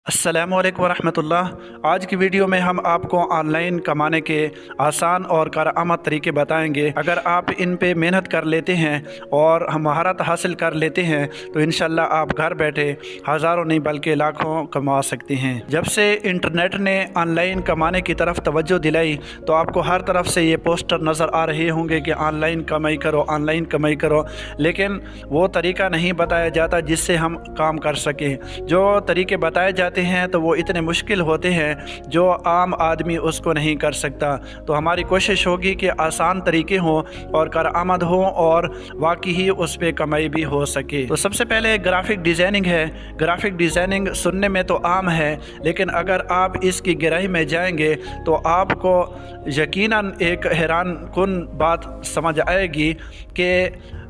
अस्सलामुअलैकुम वरहमतुल्लाह। आज की वीडियो में हम आपको ऑनलाइन कमाने के आसान और कारआमद तरीके बताएंगे। अगर आप इन पे मेहनत कर लेते हैं और हम महारत हासिल कर लेते हैं तो इंशाल्लाह आप घर बैठे हज़ारों नहीं बल्कि लाखों कमा सकते हैं। जब से इंटरनेट ने ऑनलाइन कमाने की तरफ तवज्जो दिलाई तो आपको हर तरफ से ये पोस्टर नज़र आ रहे होंगे कि ऑनलाइन कमाई करो, ऑनलाइन कमाई करो, लेकिन वो तरीका नहीं बताया जाता जिससे हम काम कर सकें। जो तरीके बताए जाते हैं तो वो इतने मुश्किल होते हैं जो आम आदमी उसको नहीं कर सकता। तो हमारी कोशिश होगी कि आसान तरीके हों और कारआमद हों और वाकई ही उस पर कमाई भी हो सके। तो सबसे पहले ग्राफिक डिज़ाइनिंग है। ग्राफिक डिज़ाइनिंग सुनने में तो आम है, लेकिन अगर आप इसकी गहराई में जाएंगे तो आपको यकीनन एक हैरान कुन बात समझ आएगी कि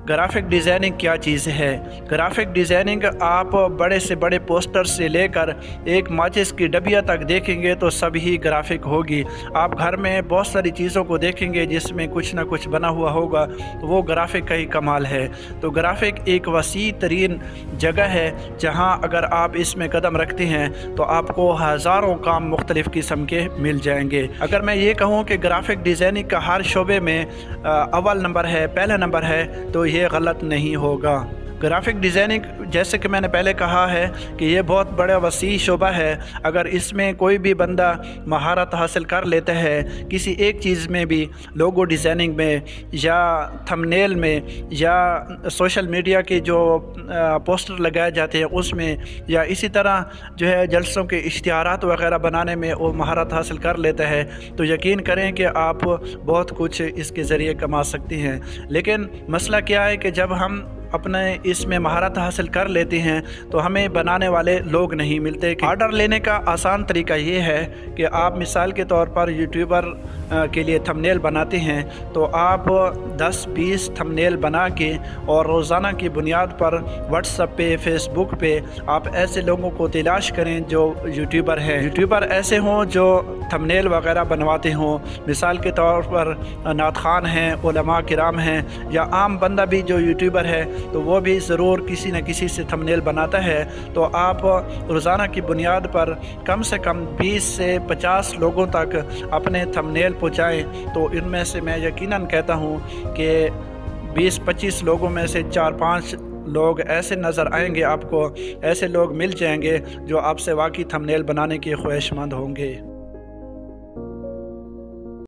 ग्राफिक डिज़ाइनिंग क्या चीज़ है। ग्राफिक डिज़ाइनिंग आप बड़े से बड़े पोस्टर से लेकर एक माचिस की डबिया तक देखेंगे तो सब ही ग्राफिक होगी। आप घर में बहुत सारी चीज़ों को देखेंगे जिसमें कुछ ना कुछ बना हुआ होगा, तो वो ग्राफिक का ही कमाल है। तो ग्राफिक एक वसी तरीन जगह है जहाँ अगर आप इसमें कदम रखते हैं तो आपको हज़ारों काम मुख्तलिफ़ किस्म के मिल जाएंगे। अगर मैं ये कहूँ कि ग्राफिक डिज़ाइनिंग का हर शोबे में अव्वल नंबर है, पहला नंबर है, तो ये गलत नहीं होगा। ग्राफिक डिज़ाइनिंग जैसे कि मैंने पहले कहा है कि ये बहुत बड़ा वसी शोबा है। अगर इसमें कोई भी बंदा महारत हासिल कर लेता है किसी एक चीज़ में भी, लोगो डिज़ाइनिंग में या थंबनेल में या सोशल मीडिया के जो पोस्टर लगाए जाते हैं उसमें, या इसी तरह जो है जलसों के इश्तिहारात वगैरह बनाने में वो महारत हासिल कर लेता है, तो यकीन करें कि आप बहुत कुछ इसके ज़रिए कमा सकते हैं। लेकिन मसला क्या है कि जब हम अपने इसमें महारत हासिल कर लेते हैं तो हमें बनाने वाले लोग नहीं मिलते। ऑर्डर लेने का आसान तरीका ये है कि आप मिसाल के तौर पर यूट्यूबर के लिए थंबनेल बनाते हैं तो आप 10-20 थंबनेल बना के और रोज़ाना की बुनियाद पर व्हाट्सएप पे, फेसबुक पे आप ऐसे लोगों को तलाश करें जो यूट्यूबर हैं। यूट्यूबर ऐसे हों जो थंबनेल वगैरह बनवाते हों, मिसाल के तौर पर नात खान हैं, उलमा किराम हैं, या आम बंदा भी जो यूट्यूबर है तो वो भी ज़रूर किसी न किसी से थंबनेल बनाता है। तो आप रोज़ाना की बुनियाद पर कम से कम 20 से 50 लोगों तक अपने थंबनेल पहुँचाएँ, तो इनमें से मैं यकीनन कहता हूँ कि 20-25 लोगों में से 4-5 लोग ऐसे नज़र आएंगे, आपको ऐसे लोग मिल जाएंगे जो आपसे वाकई थंबनेल बनाने के ख्वाहिशमंद होंगे।